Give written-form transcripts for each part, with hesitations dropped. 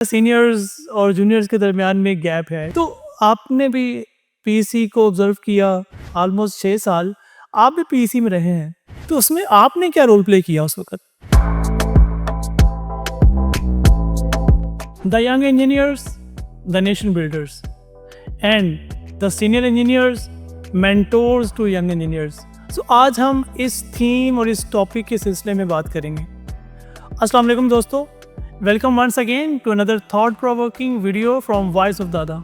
Seniors और juniors के दरमियान में गैप है, तो आपने भी पीसी को ऑब्जर्व किया ऑलमोस्ट 6 साल, आप भी पीसी में रहे हैं, तो उसमें आपने क्या रोल प्ले किया उस वक़्त? The young engineers, the nation builders and the senior engineers, mentors to young engineers. So आज हम इस थीम और इस टॉपिक के सिलसिले में बात करेंगे। अस्सलाम वालेकुम दोस्तों, welcome once again to another thought provoking video from voice of Dada,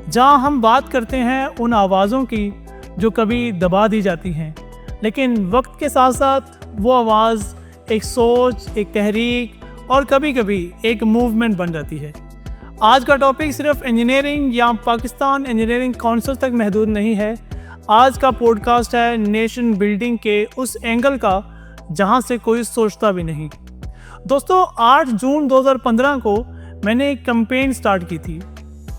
जहां हम बात करते हैं उन आवाज़ों की जो कभी दबा दी जाती हैं, लेकिन वक्त के साथ साथ वो आवाज़ एक सोच, एक तहरीक और कभी कभी एक मूवमेंट बन जाती है। आज का टॉपिक सिर्फ इंजीनियरिंग या पाकिस्तान इंजीनियरिंग काउंसिल तक महदूद नहीं है। आज का पॉडकास्ट है नेशन बिल्डिंग के उस एंगल का जहां से कोई सोचता भी नहीं। दोस्तों, 8 जून 2015 को मैंने एक कैंपेन स्टार्ट की थी,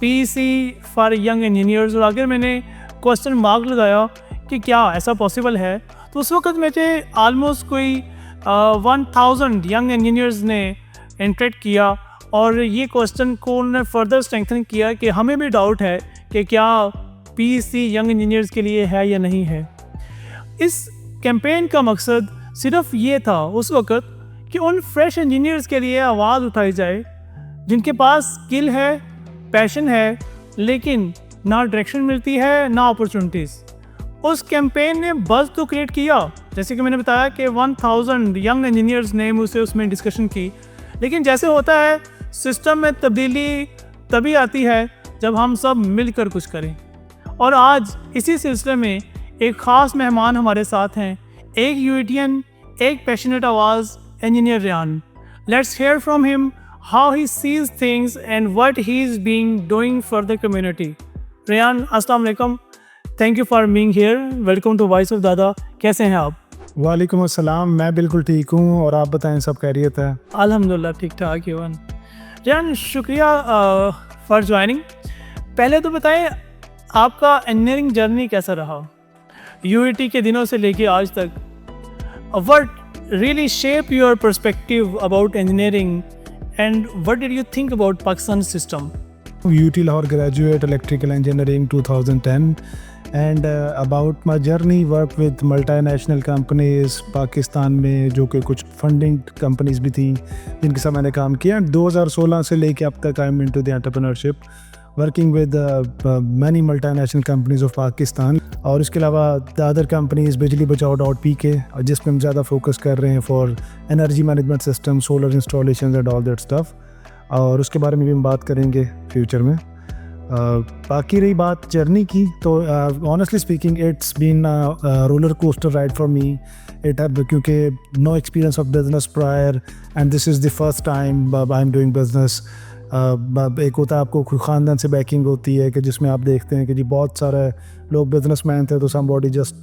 पीसी फॉर यंग इंजीनियर्स, और आगे मैंने क्वेश्चन मार्क लगाया कि क्या ऐसा पॉसिबल है। तो उस वक्त मुझे आलमोस्ट कोई 1000 यंग इंजीनियर्स ने इंटरेक्ट किया और ये क्वेश्चन को उन्होंने फर्दर स्ट्रेंथन किया कि हमें भी डाउट है कि क्या पीसी यंग इंजीनियर्स के लिए है या नहीं है। इस कैंपेन का मकसद सिर्फ ये था उस वक्त कि उन फ्रेश इंजीनियर्स के लिए आवाज़ उठाई जाए जिनके पास स्किल है, पैशन है, लेकिन ना डायरेक्शन मिलती है ना अपॉर्चुनिटीज़। उस कैंपेन ने बज़ तो क्रिएट किया, जैसे कि मैंने बताया कि 1000 यंग इंजीनियर्स ने मुझसे उसमें डिस्कशन की, लेकिन जैसे होता है सिस्टम में तब्दीली तभी आती है जब हम सब मिलकर कुछ करें। और आज इसी सिलसिले में एक ख़ास मेहमान हमारे साथ हैं, एक यूएटीएन, एक पैशनेट आवाज़, engineer Ryan. Let's hear from him how he sees things and what he's being doing for the community. Ryan, अस्सलाम वालेकुम. Thank you for being here. Welcome to Voice of Dada. कैसे हैं आप? वालेकुम अस्सलाम, मैं बिल्कुल ठीक हूँ और आप बताएं सब खैरियत है? अल्हम्दुलिल्लाह ठीक ठाक है। Ryan, शुक्रिया फॉर ज्वाइनिंग। पहले तो बताएं आपका इंजीनियरिंग जर्नी कैसा रहा, यूईटी के दिनों से लेके आज तक। What really shape your perspective about engineering and what did you think about Pakistan system? UT Lahore graduate electrical engineering 2010 and about my journey work with multinational companies Pakistan में जो कि कुछ फंडिंग कंपनीज भी थी जिनके साथ मैंने काम किया। 2016 से लेके अब तक I am into the entrepreneurship working with many multinational companies of Pakistan, और इसके अलावा द अदर कंपनीज बिजली बचाओ .pk, और जिसमें हम ज़्यादा फोकस कर रहे हैं for energy management system, solar installation and all that stuff, और उसके बारे में भी हम बात करेंगे फ्यूचर में। बाकी रही बात जर्नी की, तो honestly speaking it's been roller coaster ride for me. क्योंकि no experience of business prior and this is the first time I am doing business. एक होता है आपको ख़ानदान से बैकिंग होती है कि जिसमें आप देखते हैं कि जी बहुत सारे लोग बिजनेसमैन थे, तो somebody just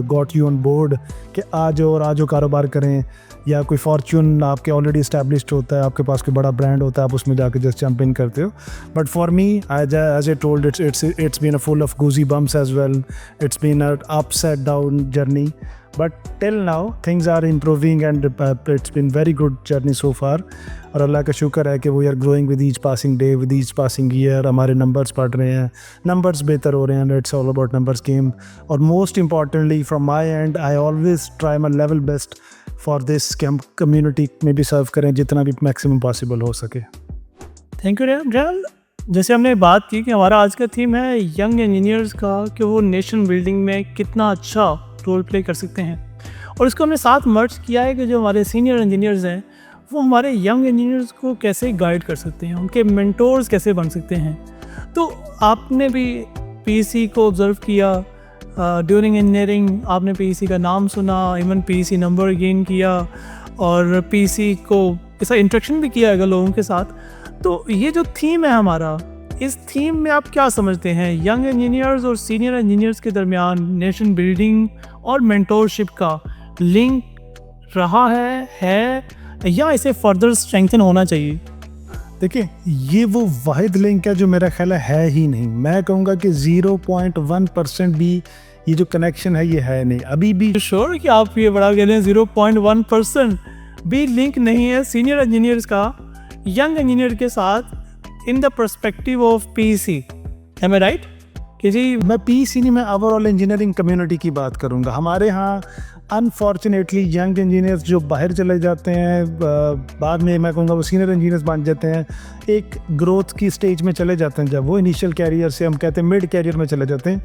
got you on board कि आज और कारोबार करें, या कोई फॉर्च्यून आपके ऑलरेडी इस्टेब्लिश्ड होता है, आपके पास कोई बड़ा ब्रांड होता है, आप उसमें जाके जस्ट जंप इन करते हो। But for me as I told it's been a full of goosebumps as well, it's been a ups and down journey, but till now things are improving and it's been very good journey so far, और अल्लाह का शुक्र है कि we are growing with each passing day, with each passing year। हमारे numbers बढ़ रहे हैं, numbers बेहतर हो रहे हैं, and it's all about numbers game। और most importantly from my end I always try my level best for this community में भी सर्व करें जितना भी मैक्सिमम पॉसिबल हो सके। Thank you Riyan. जैसे हमने बात की कि हमारा आज का थीम है यंग इंजीनियर्स का, कि वो नेशन बिल्डिंग में कितना अच्छा रोल प्ले कर सकते हैं, और इसको हमने साथ मर्ज किया है कि जो हमारे सीनियर इंजीनियर्स हैं वो हमारे यंग इंजीनियर्स को कैसे गाइड कर सकते हैं, उनके मेंटोर्स कैसे बन सकते हैं। तो आपने भी पीसी को ऑब्ज़र्व किया ड्यूरिंग इंजीनियरिंग, आपने पीसी का नाम सुना, इवन पीसी नंबर गेन किया और पीसी को ऐसा इंटरेक्शन भी किया है लोगों के साथ। तो ये जो थीम है हमारा, इस थीम में आप क्या समझते हैं यंग इंजीनियर्स और सीनियर इंजीनियर्स के दरमियान नेशन बिल्डिंग और मेंटोरशिप का लिंक रहा है या इसे फर्दर स्ट्रेंथन होना चाहिए? देखिए, ये वो वाहिद लिंक है जो मेरा ख्याल है ही नहीं। मैं कहूँगा कि 0.1% भी ये जो कनेक्शन है ये है नहीं अभी भी। श्योर कि आप ये बड़ा कह रहे हैं 0.1% भी लिंक नहीं है सीनियर इंजीनियर्स का यंग इंजीनियर के साथ in the perspective of PC, am I right? कि जी मैं पीसी नहीं, मैं ओवरऑल इंजीनियरिंग कम्युनिटी की बात करूंगा। हमारे यहाँ अनफॉर्चुनेटली यंग इंजीनियर्स जो बाहर चले जाते हैं, बाद में मैं कहूँगा वो सीनियर इंजीनियर्स बन जाते हैं, एक ग्रोथ की स्टेज में चले जाते हैं। जब वो इनिशियल कैरियर से हम कहते हैं मिड कैरियर में चले जाते हैं,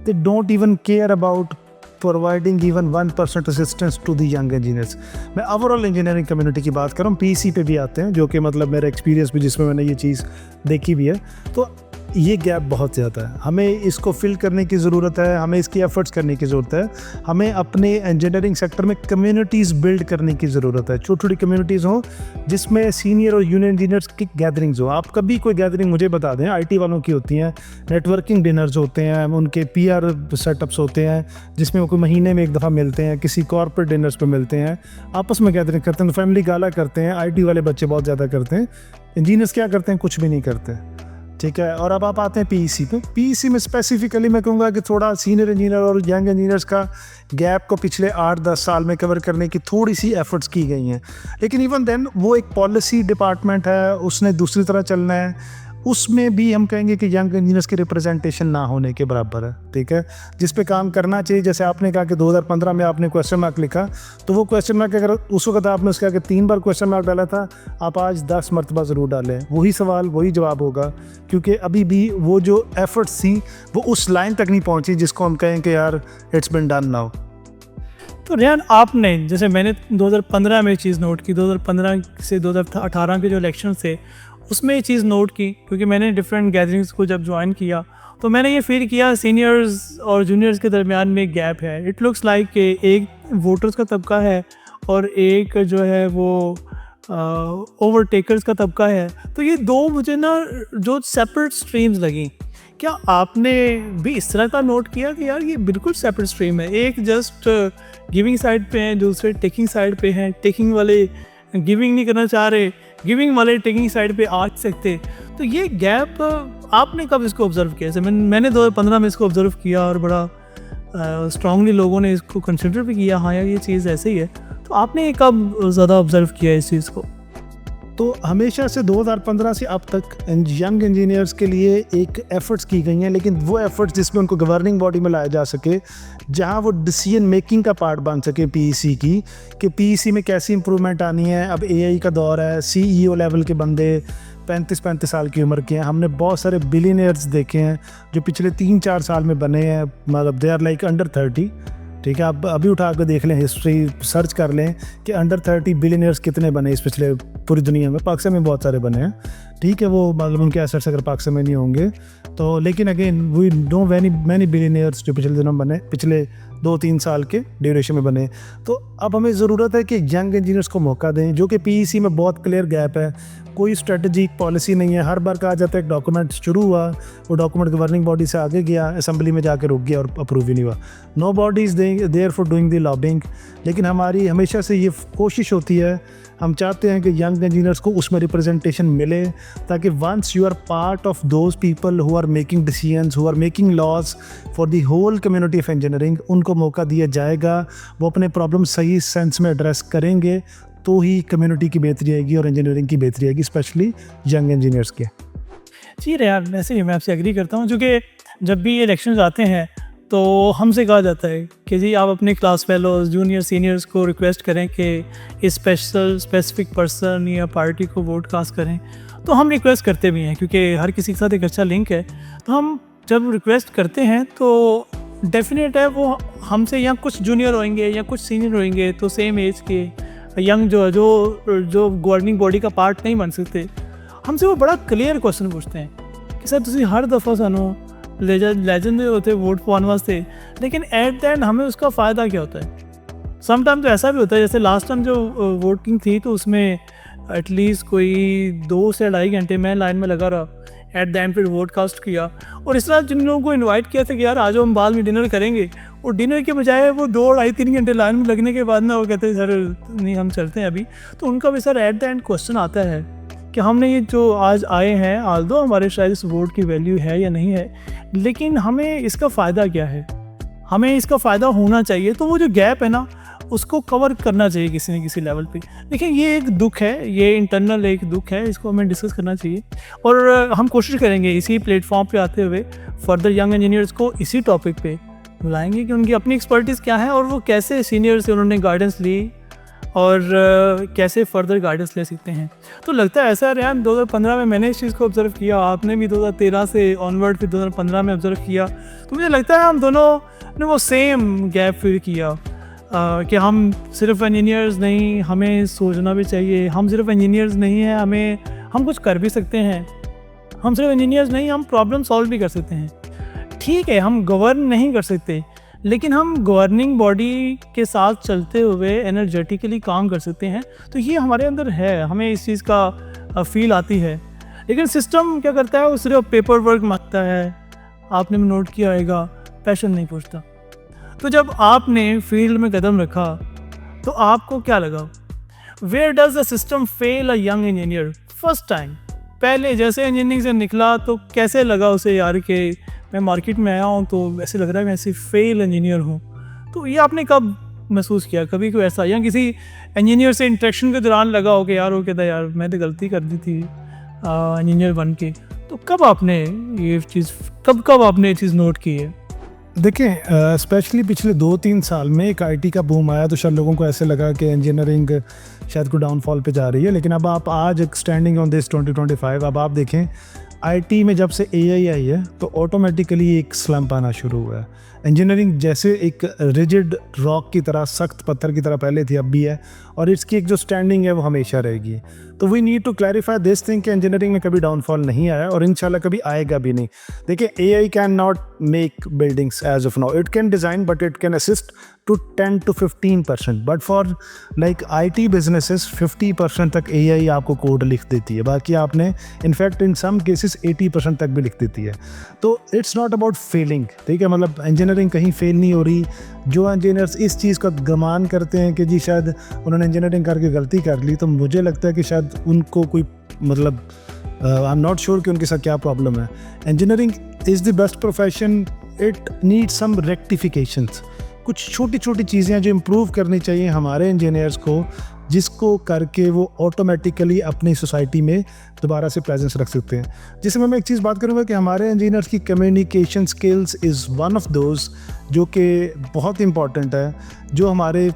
they don't even care about providing even 1% assistance to the young engineers. मैं ओवरऑल इंजीनियरिंग कम्युनिटी की बात कर रहा हूँ। पीसी पे भी आते हैं, जो कि मतलब मेरा एक्सपीरियंस भी जिसमें मैंने ये चीज़ देखी भी है। तो ये गैप बहुत ज़्यादा है, हमें इसको फिल करने की ज़रूरत है, हमें इसकी एफर्ट्स करने की ज़रूरत है। हमें अपने इंजीनियरिंग सेक्टर में कम्युनिटीज़ बिल्ड करने की ज़रूरत है, छोटी छोटी कम्युनिटीज़ हों जिसमें सीनियर और जूनियर इंजीनियर्स की गैदरिंग्स हो। आप कभी कोई गैदरिंग मुझे बता दें, आईटी वालों की होती हैं, नेटवर्किंग डिनर्स होते हैं, उनके पीआर सेटअप्स होते हैं जिसमें वो कोई महीने में एक दफ़ा मिलते हैं, किसी कॉर्पोरेट डिनर्स पर मिलते हैं, आपस में गैदरिंग करते हैं, तो फैमिली गाला करते हैं। आईटी वाले बच्चे बहुत ज़्यादा करते हैं, इंजीनियर्स क्या करते हैं? कुछ भी नहीं करते। ठीक है। और अब आप आते हैं पीईसी पे। पीईसी में स्पेसिफिकली मैं कहूँगा कि थोड़ा सीनियर इंजीनियर और यंग इंजीनियर्स का गैप को पिछले 8-10 साल में कवर करने की थोड़ी सी एफर्ट्स की गई हैं, लेकिन इवन देन वो एक पॉलिसी डिपार्टमेंट है, उसने दूसरी तरह चलना है। उसमें भी हम कहेंगे कि यंग इंजीनियर्स की रिप्रेजेंटेशन ना होने के बराबर है। ठीक है, जिस पे काम करना चाहिए। जैसे आपने कहा कि 2015 में आपने क्वेश्चन मार्क लिखा, तो वो क्वेश्चन मार्क अगर उस वक्त आपने उसके आगे 3 बार क्वेश्चन मार्क डाला था, आप आज 10 मरतबा ज़रूर डालें, वही सवाल वही जवाब होगा, क्योंकि अभी भी वो जो एफर्ट्स थी वो उस लाइन तक नहीं पहुँची जिसको हम कहें कि यार इट्स बिन डन नाउ। तो रेहान, आपने जैसे मैंने 2015 में चीज़ नोट की, 2015 से 2018 के जो इलेक्शन थे उसमें ये चीज़ नोट की, क्योंकि मैंने डिफरेंट गैदरिंग्स को जब ज्वाइन किया तो मैंने ये फील किया सीनियर्स और जूनियर्स के दरमियान में एक गैप है। इट लुक्स लाइक एक वोटर्स का तबका है और एक जो है वो ओवरटेकर्स का तबका है। तो ये दो मुझे ना जो सेपरेट स्ट्रीम्स लगी, क्या आपने भी इस तरह का नोट किया कि यार ये बिल्कुल सेपरेट स्ट्रीम है, एक जस्ट गिविंग साइड पे हैं, दूसरे टेकिंग साइड पे हैं, टेकिंग वाले गिविंग नहीं करना चाह रहे, गिविंग वाले टेकिंग साइड पे आ सकते। तो ये गैप आपने कब इसको ऑब्जर्व किया? जैसे मैंने 2015 में इसको ऑब्जर्व किया और बड़ा स्ट्रांगली लोगों ने इसको कंसिडर भी किया, हाँ यार ये चीज़ ऐसे ही है। तो आपने कब ज़्यादा ऑब्जर्व किया इस चीज़ को? तो हमेशा से 2015 से अब तक यंग इंजीनियर्स के लिए एक एफ़र्ट्स की गई हैं, लेकिन वो एफ़र्ट्स जिसमें उनको गवर्निंग बॉडी में लाया जा सके, जहां वो डिसीजन मेकिंग का पार्ट बन सके पीईसी की, कि पीईसी में कैसी इंप्रूवमेंट आनी है। अब एआई का दौर है, सीईओ लेवल के बंदे 35-35 साल की उम्र के हैं। हमने बहुत सारे बिलियनियर्स देखे हैं जो पिछले 3-4 साल में बने हैं, मतलब दे आर लाइक अंडर 30। ठीक है, आप अभी उठा कर देख लें, हिस्ट्री सर्च कर लें कि अंडर 30 बिलियनियर्स कितने बने इस पिछले पूरी दुनिया में। पाकिस्तान में बहुत सारे बने हैं। ठीक है, वो मतलब उनके एसेट्स अगर पाकिस्तान में नहीं होंगे तो, लेकिन again we know many billionaires जो पिछले दिनों बने, पिछले 2-3 साल के ड्यूरेशन में बने। तो अब हमें ज़रूरत है कि यंग इंजीनियर्स को मौका दें, जो कि पीईसी में बहुत क्लियर गैप है। कोई स्ट्रेटजिक पॉलिसी नहीं है। हर बार कहा जाता है एक डॉक्यूमेंट शुरू हुआ, वो डॉक्यूमेंट गवर्निंग बॉडी से आगे गया, असेंबली में जाकर रुक गया और अप्रूव ही नहीं हुआ। Nobody is there for doing the lobbying. लेकिन हमारी हमेशा से ये कोशिश होती है, हम चाहते हैं कि यंग इंजीनियर्स को उसमें रिप्रेजेंटेशन मिले, ताकि once you are part of those people who are making decisions, who are making laws for the whole community of engineering, उनको मौका दिया जाएगा, वो अपने प्रॉब्लम सही सेंस में एड्रेस करेंगे, तो ही कम्युनिटी की बेहतरी आएगी और इंजीनियरिंग की बेहतरी आएगी, स्पेशली यंग इंजीनियर्स के। जी यार, वैसे ही मैं आपसे एग्री करता हूँ, क्योंकि जब भी इलेक्शन आते हैं तो हमसे कहा जाता है कि जी आप अपने क्लास फेलोज, जूनियर सीनियर्स को रिक्वेस्ट करें कि इस स्पेसिफिक पर्सन या पार्टी को वोट कास्ट करें। तो हम रिक्वेस्ट करते भी हैं, क्योंकि हर किसी के साथ एक अच्छा लिंक है। तो हम जब रिक्वेस्ट करते हैं तो डेफिनेट है वो हमसे या कुछ जूनियर होंगे या कुछ सीनियर होंगे, तो सेम एज के यंग जो गवर्निंग बॉडी का पार्ट नहीं बन सकते, हमसे वो बड़ा क्लियर क्वेश्चन पूछते हैं कि सर तुसी हर दफ़ा सानू लेजेंड होते वोट पाने वास्ते, लेकिन एट द एंड हमें उसका फ़ायदा क्या होता है? सम टाइम तो ऐसा भी होता है, जैसे लास्ट टाइम जो वोटिंग थी तो उसमें एटलीस्ट कोई 2 से 2.5 घंटे मैं लाइन में लगा रहा, एट द एंड फिर वोट कास्ट किया। और इस तरह जिन लोगों को इनवाइट किया था कि यार आज हम बाद में डिनर करेंगे, और डिनर के बजाय वो 2-2.5-3 घंटे लाइन में लगने के बाद ना वो कहते हैं सर नहीं हम चलते हैं अभी। तो उनका भी sir at the end question आता है कि हमने ये जो आज आए हैं, आल्दो हमारे शायद इस वोट की वैल्यू है या नहीं है, लेकिन हमें इसका फ़ायदा क्या है, हमें इसका फ़ायदा होना चाहिए। तो वो जो गैप है ना, उसको कवर करना चाहिए किसी न किसी लेवल पे। देखिए ये एक दुख है, ये इंटरनल एक दुख है, इसको हमें डिस्कस करना चाहिए और हम कोशिश करेंगे इसी प्लेटफॉर्म पे आते हुए फर्दर यंग इंजीनियर्स को इसी टॉपिक पे बुलाएंगे कि उनकी अपनी एक्सपर्टीज़ क्या है और वो कैसे सीनियर से उन्होंने गाइडेंस ली और कैसे फर्दर गाइडेंस ले सकते हैं। तो लगता है ऐसा रेहान 2015 में मैंने इस चीज़ को ऑब्ज़र्व किया, आपने भी 2013 से ऑनवर्ड फिर 2015 में ऑब्ज़र्व किया, तो मुझे लगता है हम दोनों ने वो सेम गैप फील किया कि हम सिर्फ इंजीनियर्स नहीं, हमें सोचना भी चाहिए, हम सिर्फ इंजीनियर्स नहीं हैं, हम कुछ कर भी सकते हैं, हम सिर्फ इंजीनियर्स नहीं, हम प्रॉब्लम सॉल्व भी कर सकते हैं। ठीक है, हम गवर्न नहीं कर सकते, लेकिन हम गवर्निंग बॉडी के साथ चलते हुए एनर्जेटिकली काम कर सकते हैं। तो ये हमारे अंदर है, हमें इस चीज़ का फील आती है। लेकिन सिस्टम क्या करता है, वो सिर्फ पेपर वर्क मांगता है, आपने नोट किया होगा, पैशन नहीं पूछता। तो जब आपने फील्ड में कदम रखा तो आपको क्या लगा, where does the system fail a young engineer first time? पहले जैसे इंजीनियरिंग से निकला तो कैसे लगा उसे यार कि मैं मार्केट में आया हूँ तो ऐसे लग रहा है मैं ऐसे फेल इंजीनियर हूँ? तो ये आपने कब महसूस किया? कभी कोई ऐसा या किसी इंजीनियर से इंटरेक्शन के दौरान लगा हो कि यार वो कहता यार मैं तो गलती कर दी थी इंजीनियर बन के? तो कब आपने ये चीज़ आपने ये चीज़ नोट की है? देखिए स्पेशली पिछले 2-3 साल में एक आईटी का बूम आया तो शायद लोगों को ऐसे लगा कि इंजीनियरिंग शायद को डाउनफॉल पे जा रही है। लेकिन अब आप आज स्टैंडिंग ऑन दिस 2025 अब आप देखें आईटी में जब से एआई आई है तो ऑटोमेटिकली एक स्लम्प आना शुरू हुआ है। इंजीनियरिंग जैसे एक रिजिड रॉक की तरह, सख्त पत्थर की तरह पहले थी, अब भी है, और इसकी एक जो स्टैंडिंग है वो हमेशा रहेगी। तो we need to clarify this thing कि इंजीनियरिंग में कभी डाउनफॉल नहीं आया और इंशाल्लाह कभी आएगा भी नहीं। देखिए AI can not make buildings as of now, it can design but it can assist to 10 to 15%, but for like IT businesses 50% तक AI आपको कोड लिख देती है, बाकी आपने इनफैक्ट इन सम केसेस 80% तक भी लिख देती है। तो इट्स नॉट अबाउट फेलिंग, ठीक है, मतलब इंजीनियरिंग कहीं फेल नहीं हो रही। जो इंजीनियर्स इस चीज़ का गुमान करते हैं कि जी शायद उन्होंने इंजीनियरिंग करके गलती कर ली, तो मुझे लगता है कि शायद उनको कोई मतलब आई एम नॉट श्योर कि उनके साथ क्या प्रॉब्लम है। Engineering is the best profession, it needs some rectifications, कुछ छोटी छोटी चीज़ें हैं जो इम्प्रूव करनी चाहिए हमारे इंजीनियर्स को, जिसको करके वो ऑटोमेटिकली अपनी सोसाइटी में दोबारा से प्रेजेंस रख सकते हैं। जिसमें मैं एक चीज़ बात करूँगा कि हमारे इंजीनियर्स की communication skills is one of those जो कि बहुत इंपॉर्टेंट है, जो हमारे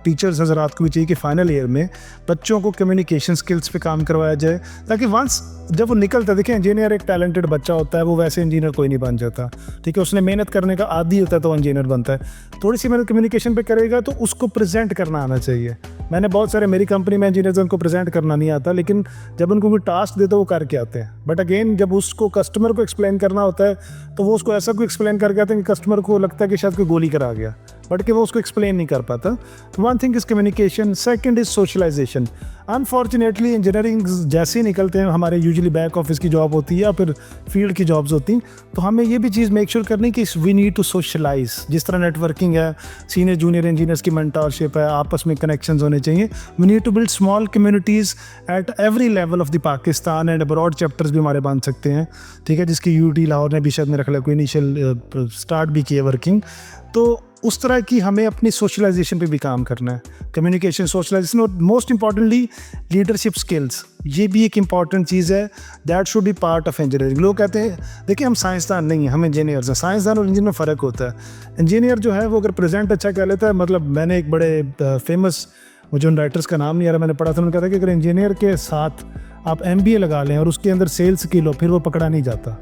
टीचर्स हज़रात को भी चाहिए कि फाइनल ईयर में बच्चों को कम्युनिकेशन स्किल्स पे काम करवाया जाए, ताकि वंस जब वो निकलता है, देखिए इंजीनियर एक टैलेंटेड बच्चा होता है, वो वैसे इंजीनियर कोई नहीं बन जाता, ठीक है, उसने मेहनत करने का आदी होता है तो इंजीनियर बनता है। थोड़ी सी मेहनत कम्युनिकेशन पे करेगा तो उसको प्रेजेंट करना आना चाहिए। मैंने बहुत सारे मेरी कंपनी में इंजीनियर्स उनको प्रेजेंट करना नहीं आता, लेकिन जब उनको कोई टास्क देते वो करके आते हैं। बट अगेन जब उसको कस्टमर को एक्सप्लेन करना होता है तो वो उसको ऐसा कोई एक्सप्लेन करके आते हैं कि कस्टमर को लगता है कि शायद कोई गोली करा गया, बट कि वो उसको एक्सप्लेन नहीं कर पाता। One thing is communication, second is socialization. Unfortunately engineering जैसे ही निकलते हैं, हमारे यूजुअली बैक ऑफिस की जॉब होती है या फिर फील्ड की जॉब्स होती हैं, तो हमें ये भी चीज़ मेक श्योर करनी कि वी नीड टू सोशलाइज। जिस तरह नेटवर्किंग है, सीनियर जूनियर इंजीनियर्स की मेंटरशिप है, आपस में कनेक्शंस होने चाहिए। We need to build small communities at every level of the Pakistan and abroad chapters भी हमारे बन सकते हैं, ठीक है, जिसकी यूटी लाहौर ने भी शायद मेरा ख्याल कोई इनिशियल स्टार्ट भी किया वर्किंग। तो उस तरह की हमें अपनी सोशलाइजेशन पे भी काम करना है, कम्युनिकेशन, सोशलाइजेशन, और मोस्ट इंपॉर्टेंटली लीडरशिप स्किल्स। ये भी एक इंपॉर्टेंट चीज़ है, that should be part of engineering. लोग कहते हैं देखिए हम साइंसदान नहीं हैं, हम इंजीनियर्स हैं। साइंसदान और इंजीनियर में फ़र्क होता है। इंजीनियर जो है वो अगर प्रेजेंट अच्छा कर लेता है, मतलब मैंने एक बड़े फेमस, मुझे उन राइटर्स का नाम नहीं आ रहा, मैंने पढ़ा था, उन्होंने कहा था कि अगर इंजीनियर के साथ आप MBA लगा लें और उसके अंदर सेल्स स्किल हो, फिर वो पकड़ा नहीं जाता,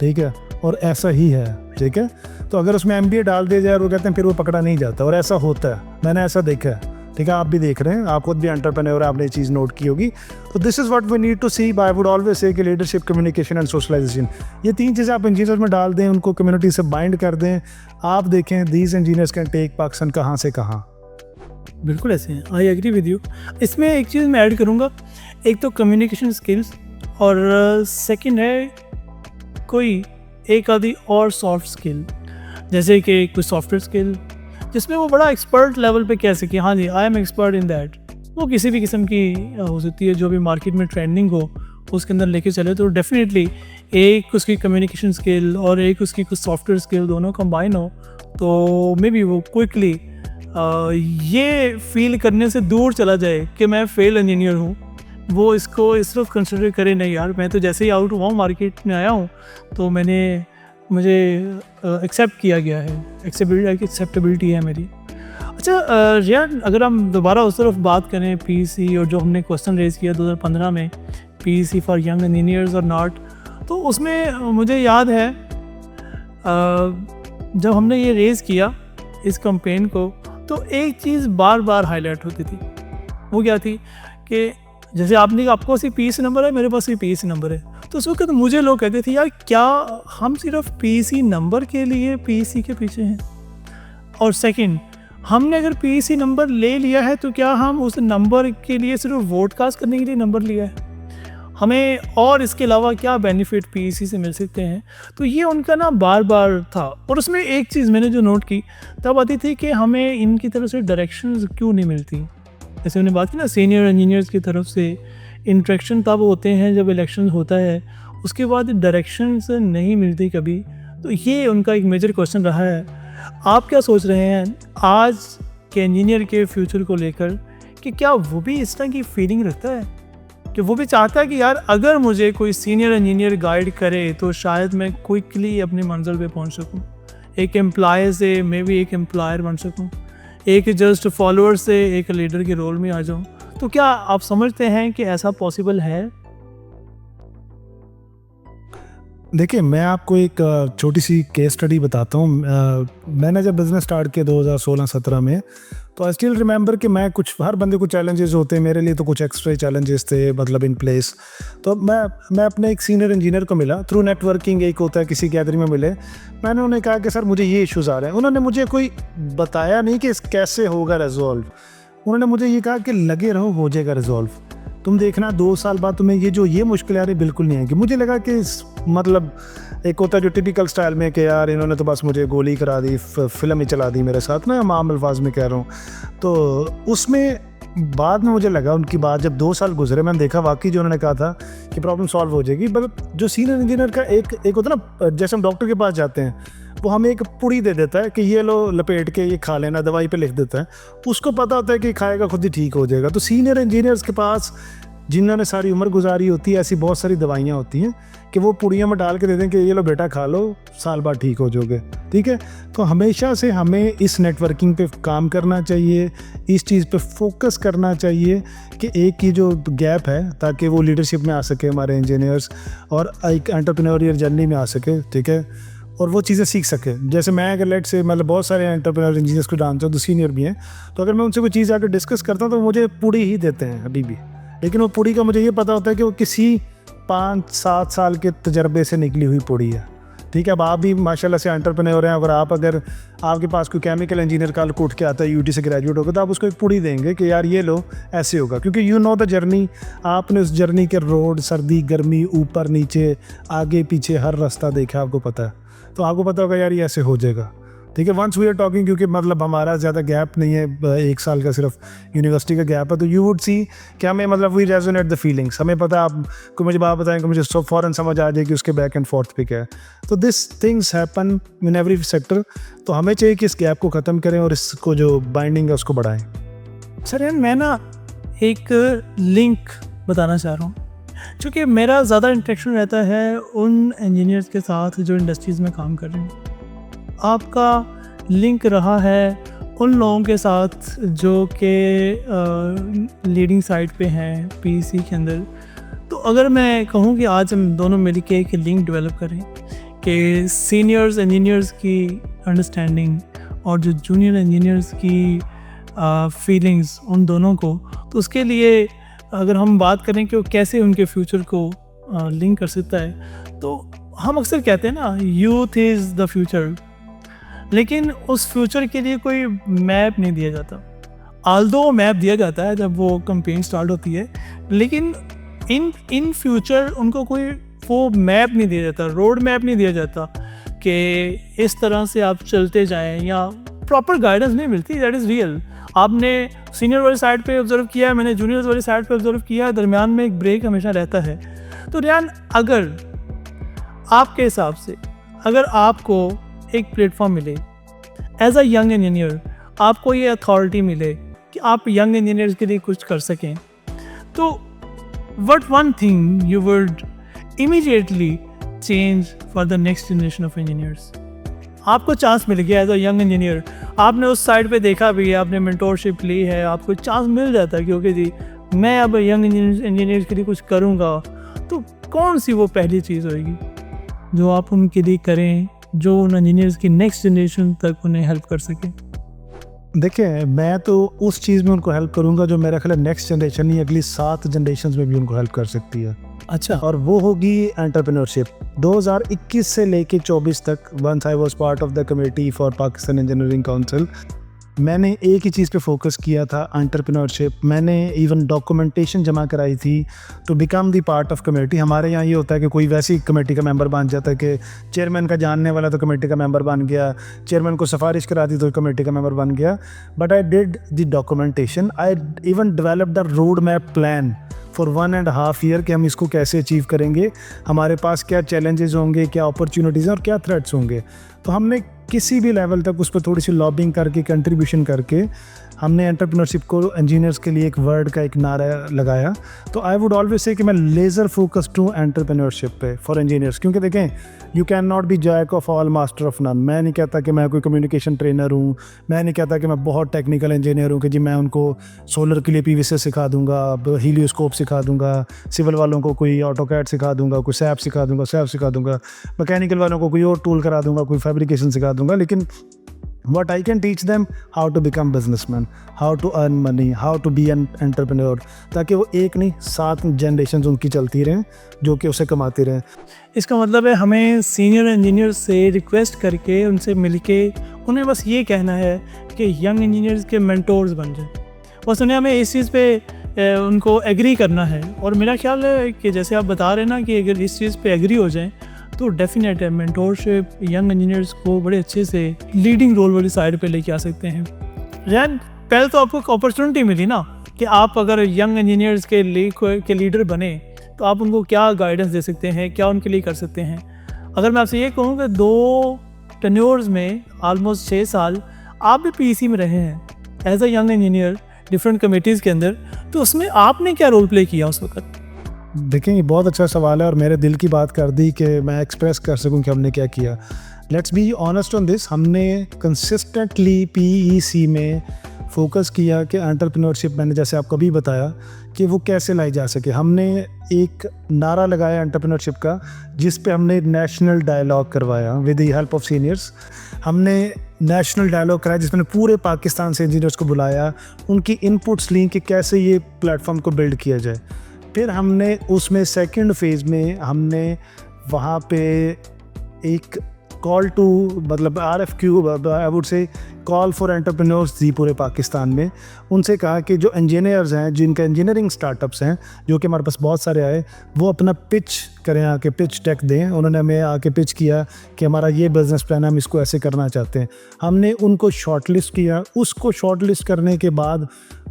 ठीक है, और ऐसा ही है, ठीक है। तो अगर उसमें MBA डाल दिया जाए, वो कहते हैं फिर वो पकड़ा नहीं जाता, और ऐसा होता है, मैंने ऐसा देखा है, ठीक है, आप भी देख रहे हैं, आप खुद भी एंटरप्रेन्योर, आपने ये चीज़ नोट की होगी। तो this is what we need to see. I would always say कि लीडरशिप, कम्युनिकेशन एंड सोशलाइजेशन, ये 3 चीज़ें आप इंजीनियर में डाल दें, उनको कम्युनिटी से बाइंड कर दें, आप देखें these engineers can take Pakistan कहाँ से कहाँ। बिल्कुल ऐसे हैं, आई एग्री विद यू। इसमें एक चीज़ मैं ऐड करूँगा, एक तो कम्युनिकेशन स्किल्स, और सेकंड है कोई एक आधी और सॉफ्ट स्किल, जैसे कि कोई सॉफ्टवेयर स्किल जिसमें वो बड़ा एक्सपर्ट लेवल पे कह सके हाँ जी I am expert in that. वो किसी भी किस्म की हो सकती है, जो भी मार्केट में ट्रेंडिंग हो उसके अंदर लेके चले, तो डेफिनेटली एक उसकी कम्युनिकेशन स्किल और एक उसकी कुछ सॉफ्टवेयर स्किल दोनों कंबाइन हो तो मे बी वो क्विकली ये फील करने से दूर चला जाए कि मैं फेल इंजीनियर हूँ, वो इसको इस तरफ कंसिडर करे, नहीं यार मैं तो जैसे ही आउट हुआ हूँ मार्केट में आया हूँ तो मुझे एक्सेप्ट किया गया है, एक्सेप्टेबिलिटी है मेरी। अच्छा रियान, अगर हम दोबारा उस तरफ बात करें पीईसी और जो हमने क्वेश्चन रेज़ किया 2015 में, पीईसी फॉर यंग इंजीनियर्स और नॉट, तो उसमें मुझे याद है जब हमने ये रेज़ किया इस कैंपेन को, तो एक चीज़ बार बार हाईलाइट होती थी, वो क्या थी कि जैसे आपके पास ही पीईसी नंबर है, मेरे पास ही पीईसी नंबर है, तो उस वक्त मुझे लोग कहते थे यार क्या हम सिर्फ पीईसी नंबर के लिए पीईसी के पीछे हैं, और सेकंड, हमने अगर पीईसी नंबर ले लिया है तो क्या हम उस नंबर के लिए सिर्फ वोट कास्ट करने के लिए नंबर लिया है, हमें और इसके अलावा क्या बेनिफिट पीईसी से मिल सकते हैं। तो ये उनका ना बार बार था। और उसमें एक चीज़ मैंने जो नोट की तब आती थी कि हमें इनकी तरफ से डायरेक्शंस क्यों नहीं मिलती। जैसे हमने बात की ना, सीनियर इंजीनियर्स की तरफ से इंट्रैक्शन तब होते हैं जब इलेक्शन होता है, उसके बाद डायरेक्शंस नहीं मिलती कभी। तो ये उनका एक मेजर क्वेश्चन रहा है। आप क्या सोच रहे हैं आज के इंजीनियर के फ्यूचर को लेकर, कि क्या वो भी इस तरह की फीलिंग रखता है कि वो भी चाहता है कि यार अगर मुझे कोई सीनियर इंजीनियर गाइड करे तो शायद मैं क्विकली अपनी मंजिल पे पहुंच सकूं, एक एम्प्लॉय से मे बी एक एम्प्लॉयर बन सकूं, एक जस्ट फॉलोअर से एक लीडर के रोल में आ जाऊं। तो क्या आप समझते हैं कि ऐसा पॉसिबल है? देखिए, मैं आपको एक छोटी सी केस स्टडी बताता हूँ। मैंने जब बिज़नेस स्टार्ट किया 2016-17 में, तो आई स्टिल रिमेंबर कि हर बंदे को चैलेंजेस होते हैं, मेरे लिए तो कुछ एक्स्ट्रा चैलेंजेस थे मतलब इन प्लेस। तो मैं अपने एक सीनियर इंजीनियर को मिला थ्रू नेटवर्किंग, एक होता है किसी गैदरिंग में मिले। मैंने उन्हें कहा कि सर मुझे ये इश्यूज़ आ रहे हैं। उन्होंने मुझे कोई बताया नहीं कि कैसे होगा रिजॉल्व, उन्होंने मुझे ये कहा कि लगे रहो, हो जाएगा रिजॉल्व, तुम देखना 2 साल बाद तुम्हें ये मुश्किल आ रही बिल्कुल नहीं आएगी। मुझे लगा कि मतलब एक होता है जो टिपिकल स्टाइल में कि यार इन्होंने तो बस मुझे गोली करा दी, फिल्म ही चला दी मेरे साथ, मैं आम अल्फाज में कह रहा हूँ। तो उसमें बाद में मुझे लगा, उनकी बात जब 2 साल गुजरे, मैंने देखा वाकई जो उन्होंने कहा था कि प्रॉब्लम सॉल्व हो जाएगी। मतलब जो सीनियर इंजीनियर का एक होता है ना, जैसे हम डॉक्टर के पास जाते हैं, वो हमें एक पुड़ी दे देता है कि ये लो लपेट के ये खा लेना, दवाई पे लिख देता है, उसको पता होता है कि खाएगा खुद ही ठीक हो जाएगा। तो सीनियर इंजीनियर्स के पास जिन्होंने सारी उम्र गुजारी होती है, ऐसी बहुत सारी दवाइयाँ होती हैं कि वो पुड़ियों में डाल के दे दें कि ये लो बेटा खा लो, साल बाद ठीक हो जाओगे, ठीक है। तो हमेशा से हमें इस नेटवर्किंग पे काम करना चाहिए, इस चीज़ पे फोकस करना चाहिए कि एक ये जो गैप है, ताकि वो लीडरशिप में आ सके हमारे इंजीनियर्स और एक एंटरप्रेन्योरियल जर्नी में आ सके, ठीक है, और वो चीज़ें सीख सके। जैसे मैं अगर लेट से मतलब बहुत सारे एंटरप्रेन्योर इंजीनियर्स को जानता हूँ, तो सीनियर भी हैं, तो अगर मैं उनसे कोई चीज़ आकर डिस्कस करता हूँ तो मुझे पुड़ी ही देते हैं अभी भी। लेकिन वो पुड़ी का मुझे ये पता होता है कि वो किसी 5-7 साल के तजर्बे से निकली हुई पुड़ी है, ठीक है। अब आप भी माशाल्लाह से एंटरप्रेन्योर हैं, अगर आपके पास कोई केमिकल इंजीनियर कल को उठ के आता है, यूटी से ग्रेजुएट होगा, तो आप उसको एक पुड़ी देंगे कि यार ये लो, ऐसे होगा, क्योंकि यू नो द जर्नी। आपने उस जर्नी के रोड, सर्दी गर्मी, ऊपर नीचे, आगे पीछे हर रास्ता देखा, आपको पता है, तो आपको पता होगा यार ये ऐसे हो जाएगा, ठीक है। वंस वी आर टॉकिंग, क्योंकि मतलब हमारा ज़्यादा गैप नहीं है, 1 साल का सिर्फ यूनिवर्सिटी का गैप है, तो यू वुड सी कि हमें मतलब वी रेजोनेट द फीलिंग्स, हमें पता है, आपको मुझे बात बताएंगे, मुझे सब फ़ौरन समझ आ जाए कि उसके बैक एंड फोर्थ पे क्या है। तो this things happen in every sector. तो हमें चाहिए कि इस गैप को ख़त्म करें और इसको जो बाइंडिंग है उसको बढ़ाएं। सर यार, मैं ना एक लिंक बताना चाह रहा हूँ, क्योंकि मेरा ज़्यादा इंटरेक्शन रहता है उन इंजीनियर्स के साथ जो इंडस्ट्रीज़ में काम कर रहे हैं। आपका लिंक रहा है उन लोगों के साथ जो कि लीडिंग साइड पे हैं पीईसी के अंदर। तो अगर मैं कहूँ कि आज हम दोनों मिलके एक लिंक डेवलप करें कि सीनियर्स इंजीनियर्स की अंडरस्टैंडिंग और जो जूनियर इंजीनियर्स की फीलिंग्स, उन दोनों को, तो उसके लिए अगर हम बात करें कि वो कैसे उनके फ्यूचर को लिंक कर सकता है, तो हम अक्सर कहते हैं ना, यूथ इज़ द फ्यूचर, लेकिन उस फ्यूचर के लिए कोई मैप नहीं दिया जाता। आल्दो मैप दिया जाता है जब वो कैंपेन स्टार्ट होती है, लेकिन इन फ्यूचर उनको कोई वो मैप नहीं दिया जाता, रोड मैप नहीं दिया जाता कि इस तरह से आप चलते जाएं, या प्रॉपर गाइडेंस नहीं मिलती। That is real. आपने सीनियर वाली साइड पे ऑब्जर्व किया है, मैंने जूनियर वाली साइड पे ऑब्जर्व किया है, दरमियान में एक ब्रेक हमेशा रहता है। तो रियान, अगर आपके हिसाब से अगर आपको एक प्लेटफॉर्म मिले एज अ यंग इंजीनियर आपको ये अथॉरिटी मिले कि आप यंग इंजीनियर्स के लिए कुछ कर सकें, तो what one thing you would immediately change for the next generation of engineers? आपको चांस मिल गया एज अ यंग इंजीनियर, आपने उस साइड पे देखा भी है, आपने मेंटोरशिप ली है, आपको चांस मिल जाता है कि ओके जी मैं अब यंग इंजीनियर्स के लिए कुछ करूँगा, तो कौन सी वो पहली चीज़ होगी जो आप उनके लिए करें जो उन इंजीनियर्स की नेक्स्ट जनरेशन तक उन्हें हेल्प कर सके? देखिए, मैं तो उस चीज़ में उनको हेल्प करूंगा जो मेरा ख्याल है नेक्स्ट जनरेशन ही अगली 7 जनरेशन में भी उनको हेल्प कर सकती है, अच्छा, और वो होगी एंटरप्रेन्योरशिप। 2021 से लेके 24 तक, once I was part of the committee for Pakistan engineering council, मैंने एक ही चीज़ पे फोकस किया था, एंटरप्रेन्योरशिप। मैंने इवन डॉक्यूमेंटेशन जमा कराई थी to become the part of committee. हमारे यहाँ ये होता है कि कोई वैसी कमेटी का मेंबर बन जाता है कि चेयरमैन का जानने वाला तो कमेटी का मेंबर बन गया, चेयरमैन को सिफारिश करा दी तो कमेटी का मेंबर बन गया। But I did the documentation, I even developed the road map plan for 1.5 year कि हम इसको कैसे अचीव करेंगे, हमारे पास क्या चैलेंजेस होंगे, क्या अपॉर्चुनिटीज़ और क्या थ्रेट्स होंगे। तो हमने किसी भी लेवल तक उस पर थोड़ी सी लॉबिंग करके, कंट्रीब्यूशन करके, हमने एंटरप्रेन्योरशिप को इंजीनियर्स के लिए एक वर्ड का एक नारा लगाया। तो आई वुड ऑलवेज से कि मैं लेज़र फोकस्ड हूँ एंटरप्रेन्योरशिप पे फॉर इंजीनियर्स, क्योंकि देखें you can not be jack of all master of none. मैं नहीं कहता कि मैं कोई कम्युनिकेशन ट्रेनर हूँ, मैं नहीं कहता कि मैं बहुत टेक्निकल इंजीनियर हूँ कि जी मैं उनको सोलर के लिए पीवीसी सिखा दूंगा, हीलियोस्कोप सिखा दूंगा, सिविल वालों को कोई ऑटोकैड सिखा दूंगा, कोई सैप सिखा दूंगा, मैकेनिकल वालों को कोई और टूल करा दूंगा, कोई फैब्रिकेशन सिखा दूंगा। लेकिन what I can teach them how to become businessman, how to earn money, how to be an entrepreneur, ताकि वो एक नहीं 7 जनरेशन उनकी चलती रहें जो कि उसे कमाती रहें। इसका मतलब है हमें सीनियर इंजीनियर से रिक्वेस्ट करके उनसे मिलके उन्हें बस ये कहना है कि यंग इंजीनियर्स के मेंटोर्स बन जाए, बस उन्हें हमें इस चीज़ पे उनको एग्री करना है। और मेरा ख्याल है कि जैसे आप बता रहे हैं ना कि अगर इस चीज़ पे एग्री हो जाएं तो डेफिनेट है मेंटोरशिप यंग इंजीनियर्स को बड़े अच्छे से लीडिंग रोल वाली साइड पे लेके आ सकते हैं। रैन, पहले तो आपको अपॉर्चुनिटी मिली ना कि आप अगर यंग इंजीनियर्स के लीडर बने तो आप उनको क्या गाइडेंस दे सकते हैं, क्या उनके लिए कर सकते हैं। अगर मैं आपसे ये कहूँ कि 2 टेन्योर्स में ऑलमोस्ट 6 साल आप भी पीसी में रहे हैं as a young engineer different committees के अंदर, तो उसमें आपने क्या रोल प्ले किया उस वक्त? देखें, ये बहुत अच्छा सवाल है और मेरे दिल की बात कर दी कि मैं एक्सप्रेस कर सकूं कि हमने क्या किया। Let's be honest on this, हमने कंसिस्टेंटली पीईसी में फोकस किया कि एंटरप्रेन्योरशिप, मैंने जैसे आपको अभी बताया कि वो कैसे लाई जा सके। हमने एक नारा लगाया एंटरप्रेन्योरशिप का जिस पे हमने नेशनल डायलॉग करवाया with the help of seniors. हमने नेशनल डायलॉग कराया जिसमें पूरे पाकिस्तान से इंजीनियर्स को बुलाया, उनकी इनपुट्स ली कि कैसे ये प्लेटफॉर्म को बिल्ड किया जाए। फिर हमने उसमें सेकंड फेज़ में हमने वहाँ पे एक कॉल टू, मतलब RFQ, I would say call for entrepreneurs दी पूरे पाकिस्तान में। उनसे कहा कि जो इंजीनियर्स हैं, जिनका इंजीनियरिंग स्टार्टअप्स हैं, जो कि हमारे पास बहुत सारे आए, वो अपना पिच करें, आके पिच डेक दें। उन्होंने हमें आके पिच किया कि हमारा ये बिज़नेस प्लान है, हम इसको ऐसे करना चाहते हैं। हमने उनको शॉर्टलिस्ट किया। उसको शॉर्टलिस्ट करने के बाद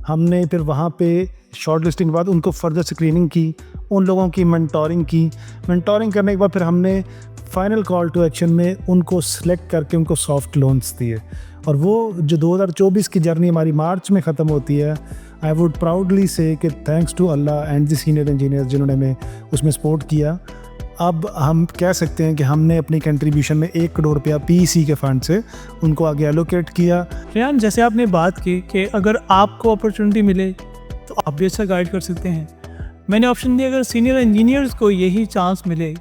हमने फिर वहाँ पे शॉर्ट लिस्टिंग के बाद उनको फर्दर स्क्रीनिंग की, उन लोगों की मेंटोरिंग की। मेंटोरिंग करने के बाद फिर हमने फाइनल कॉल टू एक्शन में उनको सेलेक्ट करके उनको सॉफ्ट लोन्स दिए। और वो जो 2024 की जर्नी हमारी मार्च में ख़त्म होती है, आई वुड प्राउडली से कि thanks to Allah and the senior engineers जिन्होंने हमें उसमें सपोर्ट किया। अब हम कह सकते हैं कि हमने अपनी कंट्रीब्यूशन में 1 करोड़ रुपया पीईसी के फंड से उनको आगे एलोकेट किया। रेहान, जैसे आपने बात की कि अगर आपको अपॉर्चुनिटी मिले तो आप भी अच्छा गाइड कर सकते हैं। मैंने ऑप्शन दिया अगर सीनियर इंजीनियर्स को यही चांस मिले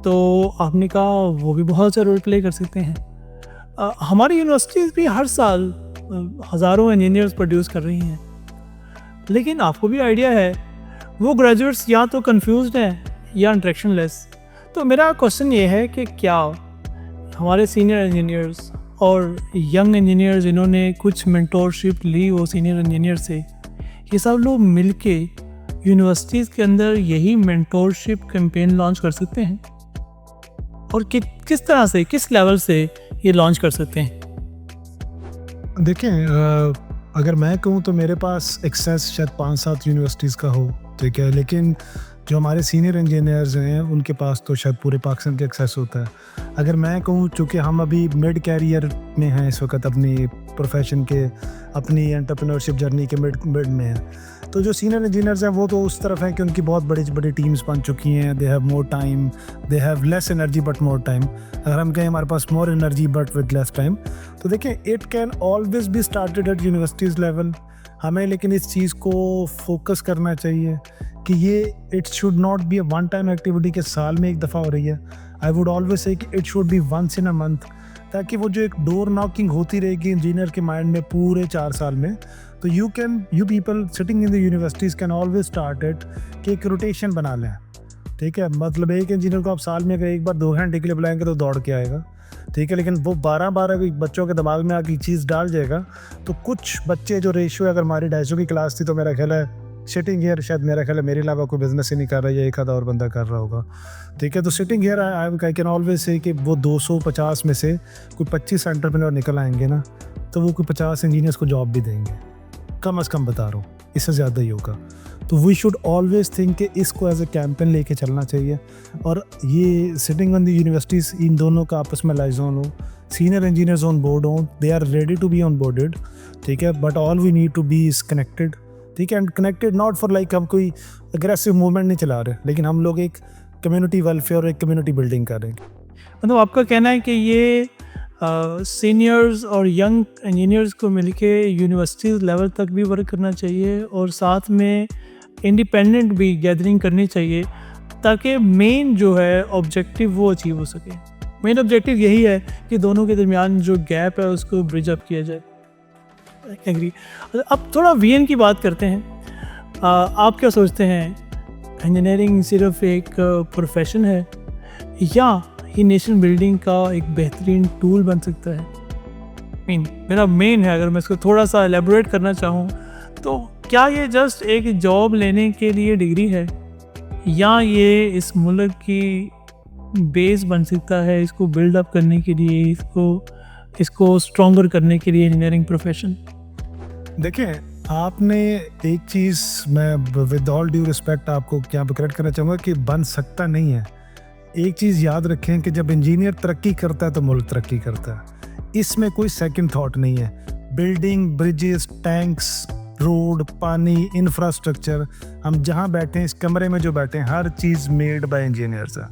तो आपने कहा वो भी बहुत अच्छा रोल प्ले कर सकते हैं। हमारी यूनिवर्सिटीज़ भी हर साल हज़ारों इंजीनियर्स प्रोड्यूस कर रही हैं, लेकिन आपको भी आइडिया है वो ग्रेजुएट्स या तो कंफ्यूज्ड हैं या इंटरेक्शनलेस। तो मेरा क्वेश्चन ये है कि क्या हमारे सीनियर इंजीनियर्स और यंग इंजीनियर्स जिन्होंने कुछ मेंटोरशिप ली वो सीनियर इंजीनियर से, ये सब लोग मिलके यूनिवर्सिटीज़ के अंदर यही मेंटोरशिप कैंपेन लॉन्च कर सकते हैं? और किस तरह से, किस लेवल से ये लॉन्च कर सकते हैं? देखें, अगर मैं कहूँ तो मेरे पास एक्सेस शायद 5-7 यूनिवर्सिटीज़ का हो, ठीक है, लेकिन जो हमारे सीनियर इंजीनियर्स हैं उनके पास तो शायद पूरे पाकिस्तान के एक्सेस होता है। अगर मैं कहूँ, चूँकि हम अभी मिड कैरियर में हैं इस वक्त अपनी प्रोफेशन के, अपनी एंटरप्रेन्योरशिप जर्नी के मिड मिड में हैं, तो जो सीनियर इंजीनियर्स हैं वो तो उस तरफ हैं कि उनकी बहुत बड़ी बड़ी टीम्स बन चुकी हैं। They have more time, they have less energy but more time. अगर हम कहें हमारे पास more energy but with less time, तो देखें it can always be started at universities level. हमें लेकिन इस चीज़ को फोकस करना चाहिए कि ये it should not be a one time activity के साल में एक दफ़ा हो रही है। आई वुड ऑलवेज से कि it should be once in a month, ताकि वो जो एक डोर नॉकिंग होती रहेगी इंजीनियर के माइंड में पूरे 4 साल में, तो you people sitting in the universities can always start it कि एक रोटेशन बना लें। ठीक है, मतलब एक इंजीनियर को आप साल में अगर एक बार 2 घंटे के लिए बुलाएंगे तो दौड़ के आएगा। ठीक है, लेकिन वो 12 बच्चों के दिमाग में आके चीज़ डाल जाएगा, तो कुछ बच्चे जो रेशियो, अगर हमारी 250 की क्लास थी तो मेरा ख्याल है सिटिंग हियर, शायद मेरा ख्याल है मेरे अलावा कोई बिजनेस ही नहीं कर रहा है या एक आधा और बंदा कर रहा होगा। ठीक है, तो sitting here I can always say कि वो 250 में से कोई 25 एंटरप्रेन्योर निकल आएंगे ना, तो वो कोई 50 इंजीनियर्स को जॉब भी देंगे, कम अज़ कम बता रहा हूँ, इससे ज़्यादा ही होगा। तो वी शुड ऑलवेज थिंक कि इसको एज ए कैंपेन लेके चलना चाहिए। और ये सिटिंग ऑन द यूनिवर्सिटीज़, इन दोनों का आपस में लाइजन हो, सीनियर इंजीनियर्स ऑन बोर्ड हो, they are ready to be on boarded. ठीक है, but all we need to be is connected. ठीक है, and connected not for like हम कोई अग्रेसिव मूवमेंट नहीं चला रहे, लेकिन हम लोग एक कम्युनिटी वेलफेयर और एक कम्युनिटी बिल्डिंग कर रहे हैं। मतलब आपका कहना है कि ये सीनियर्स और यंग इंजीनियर्स को मिलके यूनिवर्सिटीज़ लेवल तक भी वर्क करना चाहिए और साथ में इंडिपेंडेंट भी गैदरिंग करनी चाहिए, ताकि मेन जो है ऑब्जेक्टिव वो अचीव हो सके। मेन ऑब्जेक्टिव यही है कि दोनों के दरमियान जो गैप है उसको ब्रिज अप किया जाए। एग्री। अब थोड़ा वीएन की बात करते हैं। आप क्या सोचते हैं, इंजीनियरिंग सिर्फ एक प्रोफेशन है या ये नेशन बिल्डिंग का एक बेहतरीन टूल बन सकता है? मेरा मेन है, अगर मैं इसको थोड़ा सा एलेबोरेट करना चाहूँ तो क्या ये जस्ट एक जॉब लेने के लिए डिग्री है, या ये इस मुल्क की बेस बन सकता है इसको बिल्ड अप करने के लिए, इसको स्ट्रॉन्गर करने के लिए इंजीनियरिंग प्रोफेशन? देखें, आपने एक चीज़, मैं विद ऑल ड्यू रिस्पेक्ट आपको क्या करेक्ट करना चाहूँगा कि बन सकता नहीं है। एक चीज़ याद रखें कि जब इंजीनियर तरक्की करता है तो मुल्क तरक्की करता है, इसमें कोई सेकंड थॉट नहीं है। बिल्डिंग, ब्रिजेस, टैंक्स, रोड, पानी, इंफ्रास्ट्रक्चर, हम जहाँ बैठे हैं, इस कमरे में जो बैठे हैं, हर चीज़ मेड बाय इंजीनियर्स है।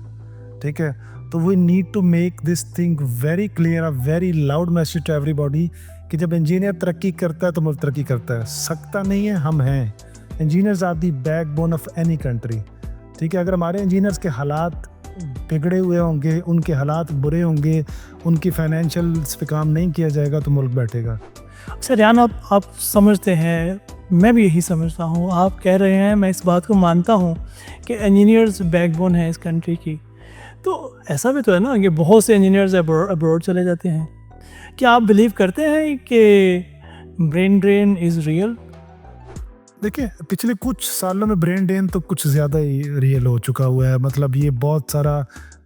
ठीक है, तो we need to make this thing very clear, a very loud message to everybody कि जब इंजीनियर तरक्की करता है तो मुल्क तरक्की करता है। सकता नहीं है, हम हैं। Engineers are the backbone of any country. ठीक है, अगर हमारे इंजीनियर्स के हालात बिगड़े हुए होंगे, उनके हालात बुरे होंगे, उनकी फाइनेंशियल्स पे काम नहीं किया जाएगा तो मुल्क बैठेगा। सर यान, आप समझते हैं, मैं भी यही समझता हूँ। आप कह रहे हैं, मैं इस बात को मानता हूँ कि इंजीनियर्स बैकबोन है इस कंट्री की। तो ऐसा भी तो है ना कि बहुत से इंजीनियर्स अब्रॉड चले जाते हैं। क्या आप बिलीव करते हैं कि ब्रेन ड्रेन इज़ रियल? देखिए, पिछले कुछ सालों में ब्रेन ड्रेन तो कुछ ज़्यादा ही रियल हो चुका हुआ है। मतलब ये बहुत सारा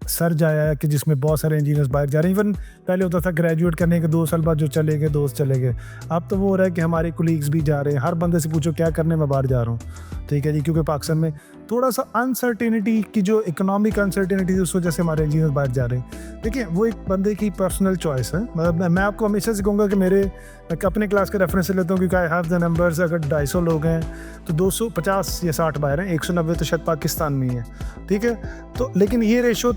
सर्ज आया है कि जिसमें बहुत सारे इंजीनियर्स बाहर जा रहे हैं। इवन पहले होता था ग्रेजुएट करने के 2 साल बाद जो चले गए दोस्त चले गए, अब तो वो हो रहा है कि हमारे कोलीग्स भी जा रहे हैं। हर बंदे से पूछो क्या करने, मैं बाहर जा रहा हूँ। ठीक है जी, क्योंकि पाकिस्तान में थोड़ा सा अनसर्टेनिटी की, जो इकोनॉमिक अनसर्टेनिटी उस वजह से हमारे इंजीनियर बाहर जा रहे हैं। देखिए, वो एक बंदे की पर्सनल चॉइस है। मतलब मैं आपको हमेशा से कहूँगा कि मैं अपने क्लास का रेफरेंस लेता हूँ, क्योंकि आई हैव द नंबर्स। अगर 250 लोग हैं तो 250 या 60 बाहर हैं, 190 तो शायद पाकिस्तान में ही है। ठीक है, तो लेकिन ये रेशो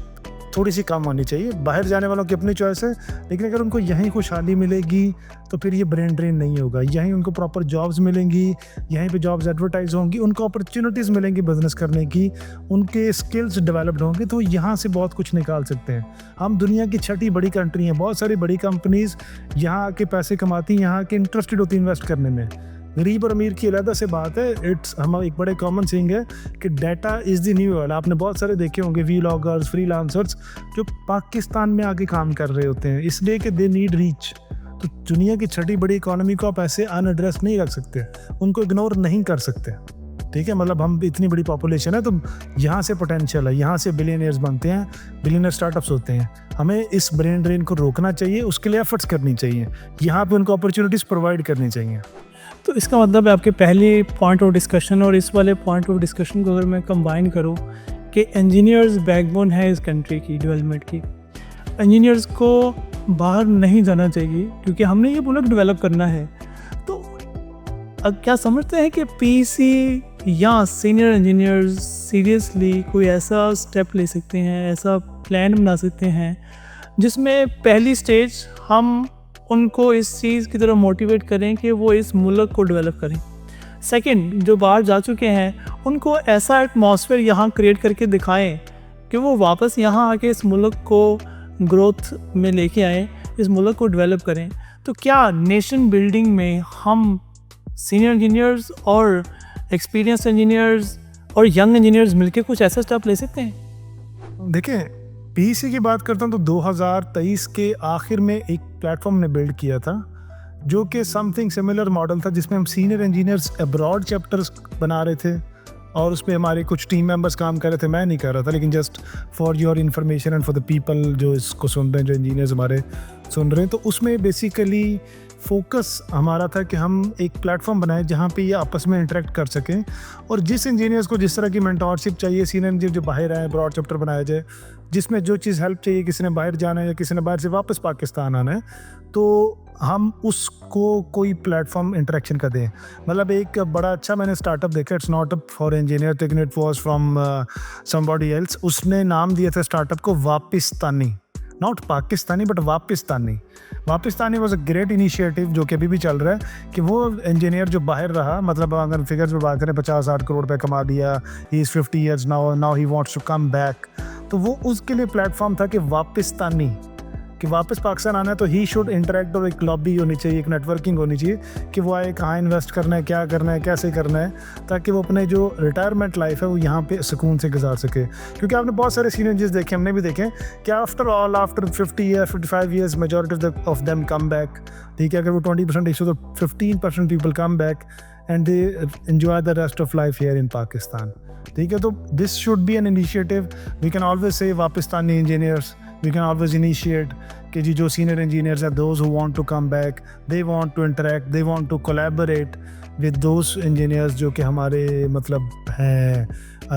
थोड़ी सी कम होनी चाहिए। बाहर जाने वालों की अपनी चॉइस है, लेकिन अगर उनको यहीं खुशहाली मिलेगी तो फिर ये ब्रेन ड्रेन नहीं होगा। यहीं उनको प्रॉपर जॉब्स मिलेंगी, यहीं पे जॉब्स एडवर्टाइज होंगी, उनको अपॉर्चुनिटीज़ मिलेंगी बिजनेस करने की, उनके स्किल्स डेवलप्ड होंगे, तो यहाँ से बहुत कुछ निकाल सकते हैं। हम दुनिया की 6ठी बड़ी कंट्री हैं, बहुत सारी बड़ी कंपनीज़ यहाँ आके पैसे कमाती हैं, यहाँ के इंटरेस्टेड होती इन्वेस्ट करने में। गरीब और अमीर की अलग से बात है। हम एक बड़े कॉमन थिंग है कि data is the new oil. आपने बहुत सारे देखे होंगे वीलॉगर्स, फ्रीलांसर्स जो पाकिस्तान में आके काम कर रहे होते हैं, इसलिए कि दे नीड रीच। तो दुनिया की 6ठी बड़ी इकोनॉमी को आप ऐसे अनएड्रेस नहीं रख सकते, उनको इग्नोर नहीं कर सकते। ठीक है, मतलब हम इतनी बड़ी पॉपुलेशन है, तो यहाँ से पोटेंशियल है, यहाँ से बिलियनियर्स बनते हैं, बिलियनियर स्टार्टअप्स होते हैं। हमें इस ब्रेन ड्रेन को रोकना चाहिए, उसके लिए एफर्ट्स करनी चाहिए, यहाँ पे उनको अपॉर्चुनिटीज़ प्रोवाइड करनी चाहिए। तो इसका मतलब है आपके पहले पॉइंट ऑफ डिस्कशन और इस वाले पॉइंट ऑफ डिस्कशन को अगर मैं कंबाइन करूँ कि इंजीनियर्स बैकबोन है इस कंट्री की डेवलपमेंट की। इंजीनियर्स को बाहर नहीं जाना चाहिए क्योंकि हमने ये मुल्क डेवलप करना है। तो अब क्या समझते हैं कि पीसी या सीनियर इंजीनियर्स सीरियसली कोई ऐसा स्टेप ले सकते हैं, ऐसा प्लान बना सकते हैं जिसमें पहली स्टेज हम उनको इस चीज़ की तरफ मोटिवेट करें कि वो इस मुल्क को डेवलप करें। सेकंड, जो बाहर जा चुके हैं उनको ऐसा एटमॉस्फेयर यहाँ क्रिएट करके दिखाएं कि वो वापस यहाँ आके इस मुल्क को ग्रोथ में लेके आएँ, इस मुल्क को डेवलप करें। तो क्या नेशन बिल्डिंग में हम सीनियर इंजीनियर्स और एक्सपीरियंस इंजीनियर्स और यंग इंजीनियर्स मिलके कुछ ऐसा स्टेप ले सकते हैं? देखिए, पीसी की बात करता हूँ तो 2023 के आखिर में एक प्लेटफॉर्म ने बिल्ड किया था जो कि समथिंग सिमिलर मॉडल था, जिसमें हम सीनियर इंजीनियर्स अब्रॉड चैप्टर्स बना रहे थे और उसमें हमारे कुछ टीम मेंबर्स काम कर रहे थे। मैं नहीं कर रहा था, लेकिन just for your information and for the people जो इसको सुन रहे हैं, जो इंजीनियर्स हमारे सुन रहे हैं, तो उसमें बेसिकली फोकस हमारा था कि हम एक प्लेटफॉर्म बनाए जहाँ पे ये आपस में इंटरेक्ट कर सकें और जिस इंजीनियर्स को जिस तरह की मेंटोरशिप चाहिए, सीनियर इंजीनियर जो बाहर आए, ब्रॉड चैप्टर बनाया जाए जिसमें जो चीज़ हेल्प चाहिए, किसी ने बाहर जाना है या किसी ने बाहर से वापस पाकिस्तान आना है, तो हम उसको कोई प्लेटफॉर्म इंटरेक्शन का दें। मतलब एक बड़ा अच्छा मैंने स्टार्टअप देखा, it's not up for engineer, लेकिन it was from somebody else. उसने नाम दिया था स्टार्टअप को Wapistani, not Pakistani but Wapistani. Wapistani was a great initiative जो कि अभी भी चल रहा है कि वो इंजीनियर जो बाहर रहा, मतलब अगर फिगर्स में बात करें 50-60 करोड़ रुपये कमा दिया, he is 50 years now he wants to come back, तो वो उसके लिए प्लेटफॉर्म था कि वापिस्तानी, कि वापस पाकिस्तान आना है तो ही शुड इंटरेक्ट, और एक लॉबी होनी चाहिए, एक नेटवर्किंग होनी चाहिए कि वो आए कहाँ इन्वेस्ट करना है, क्या करना है, कैसे करना है, ताकि वो अपने जो रिटायरमेंट लाइफ है वो यहाँ पे सुकून से गुजार सके। क्योंकि आपने बहुत सारे सीनियर इंजीनियर्स देखे, हमने भी देखे कि after 50 year 55 years majority of them come back. ठीक है, अगर वो 20% इशू तो 15% people come back and they enjoy the rest of life here in Pakistan. ठीक है, तो this should be an initiative. We can always say Wapistani engineers, we can always initiate कि जी जो सीनियर इंजीनियर्स हैं, those who want to come back, they want to interact, they want to collaborate with those engineers जो कि हमारे मतलब हैं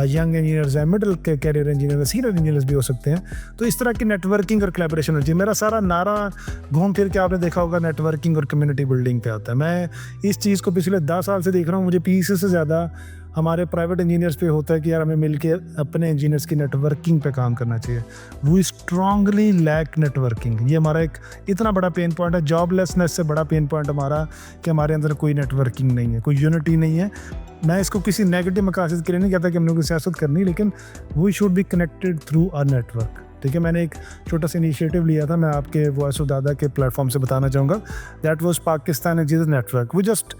young engineers हैं, middle career engineer, senior engineers भी हो सकते हैं। तो इस तरह की नेटवर्किंग और कोलैबोरेशन होनी चाहिए। मेरा सारा नारा घूम फिर के आपने देखा होगा नेटवर्किंग और कम्युनिटी बिल्डिंग पे आता है। मैं इस चीज़ को पिछले 10 साल से देख रहा हूँ। मुझे पीसी से ज़्यादा हमारे प्राइवेट इंजीनियर्स पे होता है कि यार हमें मिलके अपने इंजीनियर्स की नेटवर्किंग पे काम करना चाहिए। We strongly lack networking. ये हमारा एक इतना बड़ा पेन पॉइंट है, जॉबलेसनेस से बड़ा पेन पॉइंट हमारा कि हमारे अंदर कोई नेटवर्किंग नहीं है, कोई यूनिटी नहीं है। मैं इसको किसी नेगेटिव मकासद के लिए नहीं कहता कि हमने कोई सियासत करनी, लेकिन we should be connected through our network. ठीक है, मैंने एक छोटा सा इनिशिएटिव लिया था, मैं आपके वॉइस ऑफ दादा के प्लेटफॉर्म से बताना चाहूँगा। That was Pakistan engineers network. We just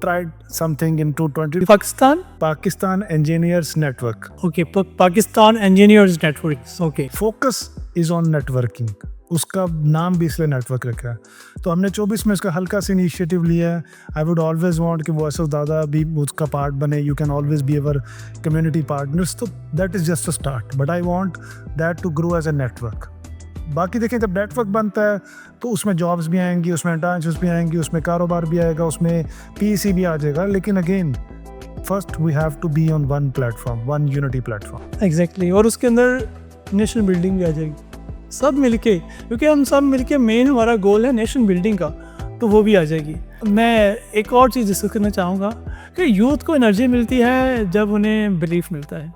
tried something in 2020 Pakistan Engineers Network. Okay, Pakistan Engineers Network. Okay. Focus is on networking. उसका नाम भी इसलिए नेटवर्क रखा है। तो हमने 24 में इसका हल्का सा इनिशिएटिव लिया है। आई वुड ऑलवेज वांट कि वॉइस ऑफ दादा भी उसका पार्ट बने। You can always be our community partners. तो that is just a start, but I want that to grow as a network. बाकी देखें, जब नेटवर्क बनता है तो उसमें जॉब्स भी आएंगी, उसमें इंटर्नशिप्स भी आएंगी, उसमें कारोबार भी आएगा, उसमें पीसी भी आ जाएगा। लेकिन again first we have to be on one platform, one unity platform. Exactly. और उसके अंदर नेशन बिल्डिंग भी आ जाएगी, सब मिलके, क्योंकि हम सब मिलके मेन हमारा गोल है नेशन बिल्डिंग का, तो वो भी आ जाएगी। मैं एक और चीज़ डिस्कस करना चाहूँगा कि यूथ को एनर्जी मिलती है जब उन्हें बिलीफ मिलता है।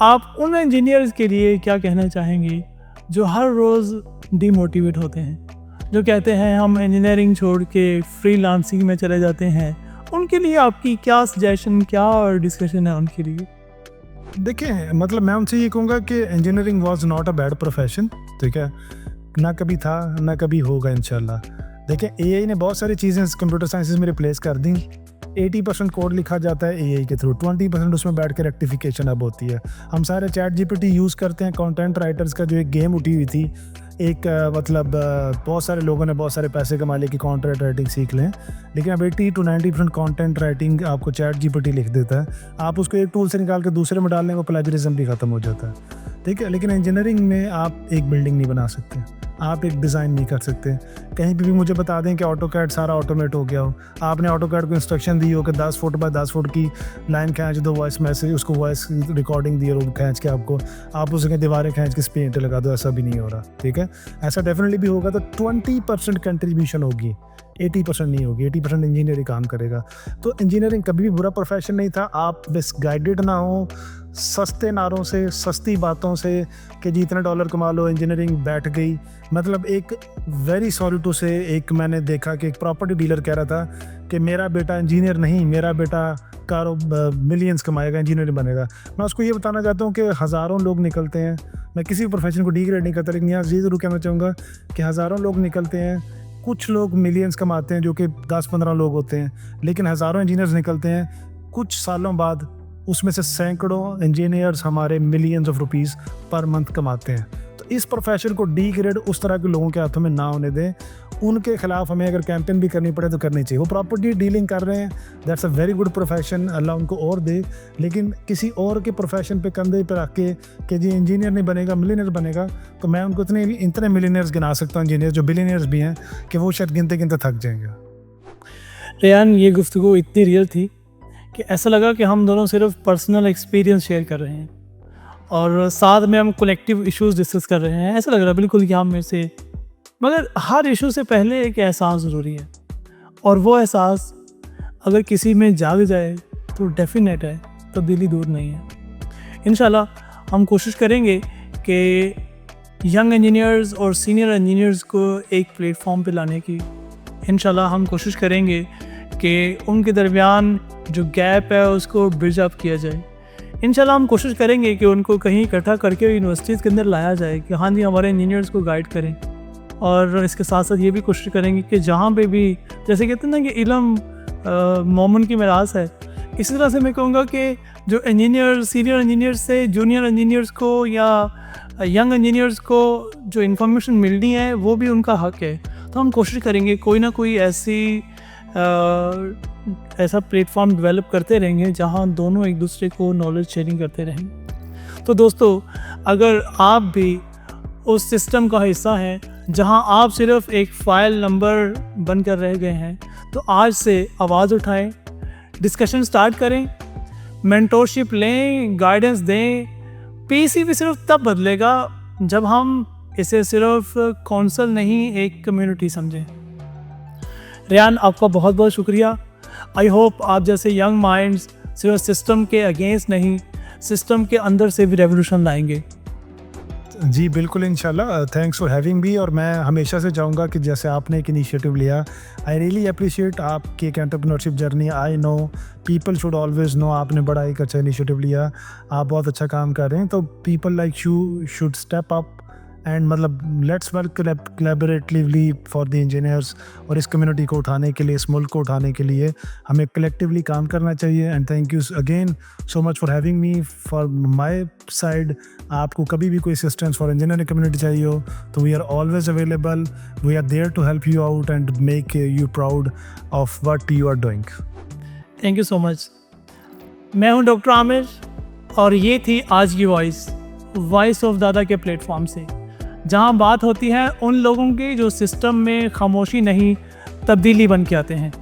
आप उन इंजीनियर्स के लिए क्या कहना चाहेंगे जो हर रोज़ डीमोटिवेट होते हैं, जो कहते हैं हम इंजीनियरिंग छोड़ के फ्रीलांसिंग में चले जाते हैं? उनके लिए आपकी क्या सजेशन, क्या और डिस्कशन है उनके लिए? देखिए, मतलब मैं उनसे ये कहूँगा कि engineering was not a bad profession. ठीक है, ना कभी था ना कभी होगा इंशाल्लाह। देखिए, एआई ने बहुत सारी चीज़ें कंप्यूटर साइंसेस में रिप्लेस कर दी। 80% कोड लिखा जाता है एआई के थ्रू, 20% उसमें बैठ के रेक्टिफिकेशन अब होती है। हम सारे चैट जीपीटी यूज़ करते हैं। कंटेंट राइटर्स का जो एक गेम उठी हुई थी, एक मतलब बहुत सारे लोगों ने बहुत सारे पैसे कमा लिए कि कंटेंट राइटिंग सीख लें, लेकिन अब 80 to 90% कंटेंट राइटिंग आपको चैट जीपीटी लिख देता है। आप उसको एक टूल से निकाल के दूसरे में डालने को प्लेजरिज्म भी ख़त्म हो जाता है। ठीक है, लेकिन इंजीनियरिंग में आप एक बिल्डिंग नहीं बना सकते, आप एक डिज़ाइन नहीं कर सकते। कहीं पे भी मुझे बता दें कि ऑटोकैड सारा ऑटोमेट हो गया हो, आपने ऑटोकैड को इंस्ट्रक्शन दी हो कि 10 फुट बाय 10 फुट की लाइन खींच दो, वॉइस मैसेज, उसको वॉइस रिकॉर्डिंग दी और खींच के आपको आप उसके दीवारें खींच के पेंट लगा दो, ऐसा भी नहीं हो रहा। ठीक है, ऐसा डेफिनेटली भी होगा तो 20% कंट्रीब्यूशन होगी, 80% नहीं होगी। 80% इंजीनियरिंग काम करेगा। तो इंजीनियरिंग कभी भी बुरा प्रोफेशन नहीं था। आप बस गाइडेड ना हो सस्ते नारों से, सस्ती बातों से कि जी इतने डॉलर कमा लो, इंजीनियरिंग बैठ गई। मतलब एक वेरी सॉरी टू से, एक मैंने देखा कि एक प्रॉपर्टी डीलर कह रहा था कि मेरा बेटा इंजीनियर नहीं, मेरा बेटा मिलियंस कमाएगा, इंजीनियर बनेगा। मैं उसको ये बताना चाहता हूँ कि हज़ारों लोग निकलते हैं, मैं किसी भी प्रोफेशन को डिग्रेड नहीं करता, लेकिन यहाँ ये ज़रूर कहना चाहूँगा कि हज़ारों लोग निकलते हैं, कुछ लोग मिलियंस कमाते हैं जो कि 10-15 लोग होते हैं, लेकिन हज़ारों इंजीनियर्स निकलते हैं। कुछ सालों बाद उसमें से सैकड़ों इंजीनियर्स हमारे millions of rupees per month कमाते हैं। तो इस प्रोफेशन को डिग्रेड उस तरह के लोगों के हाथों में ना होने दें। उनके खिलाफ हमें अगर कैंपेन भी करनी पड़े तो करनी चाहिए। वो प्रॉपर्टी डीलिंग कर रहे हैं, that's a very good profession, Allah उनको और दे। लेकिन किसी और के प्रोफेशन पे कंधे पे रख के कि जी इंजीनियर नहीं बनेगा मिलियनियर बनेगा, तो मैं उनको इतने मिलियनियर्स गिना सकता हूँ, इंजीनियर जो बिलियनियर्स भी हैं, कि वो शायद गिनते गिनते थक जाएंगे। रेयान, ये गुफ्तगू इतनी रियल थी कि ऐसा लगा कि हम दोनों सिर्फ पर्सनल एक्सपीरियंस शेयर कर रहे हैं और साथ में हम कलेक्टिव इश्यूज डिस्कस कर रहे हैं। ऐसा लग रहा है बिल्कुल कि हम में से, मगर हर इशू से पहले एक एहसास ज़रूरी है, और वो एहसास अगर किसी में जाग जाए तो डेफिनेट है तब्दीली दूर नहीं है। इंशाल्लाह हम कोशिश करेंगे कि यंग इंजीनियर्स और सीनियर इंजीनियर्स को एक प्लेटफॉर्म पे लाने की। इंशाल्लाह हम कोशिश करेंगे कि उनके दरमियान जो गैप है उसको ब्रिज अप किया जाए। इंशाल्लाह हम कोशिश करेंगे कि उनको कहीं इकट्ठा करके यूनिवर्सिटीज़ के अंदर लाया जाए कि हाँ जी, हमारे इंजीनियर्स को गाइड करें। और इसके साथ साथ ये भी कोशिश करेंगे कि जहाँ पे भी, जैसे कहते हैं ना कि इल्म मोमन की मिरास है, इसी तरह से मैं कहूँगा कि जो इंजीनियर, सीनियर इंजीनियर्स से जूनियर इंजीनियर्स को या यंग इंजीनियर्स को जो इन्फॉर्मेशन मिलनी है वो भी उनका हक है। तो हम कोशिश करेंगे कोई ना कोई ऐसा प्लेटफॉर्म डेवलप करते रहेंगे जहाँ दोनों एक दूसरे को नॉलेज शेयरिंग करते रहेंगे। तो दोस्तों, अगर आप भी उस सिस्टम का हिस्सा हैं जहां आप सिर्फ एक फ़ाइल नंबर बनकर रह गए हैं, तो आज से आवाज़ उठाएं, डिस्कशन स्टार्ट करें, मेंटोरशिप लें, गाइडेंस दें। पीसी भी सिर्फ तब बदलेगा जब हम इसे सिर्फ कौंसल नहीं, एक कम्युनिटी समझें। रेयान, आपका बहुत बहुत शुक्रिया। आई होप आप जैसे यंग माइंड्स सिर्फ सिस्टम के अगेंस्ट नहीं, सिस्टम के अंदर से भी रेवोल्यूशन लाएंगे। जी बिल्कुल, इंशाल्लाह। Thanks for having me. और मैं हमेशा से चाहूँगा कि जैसे आपने एक इनिशिएटिव लिया, आई रियली अप्रिशिएट आपकी एक entrepreneurship journey. I know people should always no आपने बड़ा एक अच्छा इनिशिएटिव लिया, आप बहुत अच्छा काम कर रहे हैं। तो people like you should step up and मतलब let's work collaboratively for the engineers. और इस कम्युनिटी को उठाने के लिए, इस मुल्क को उठाने के लिए हमें कलेक्टिवली काम करना चाहिए। And thank you again so much for having me. For my side, आपको कभी भी कोई असिस्टेंस फॉर इंजीनियरिंग कम्युनिटी चाहिए हो तो we are always available. We are there to help you out and make you proud of what you are doing. Thank you so much. मैं हूं doctor Aamir और ये थी आज की वॉइस ऑफ दादा के प्लेटफॉर्म से, जहां बात होती है उन लोगों की जो सिस्टम में खामोशी नहीं, तब्दीली बन के आते हैं।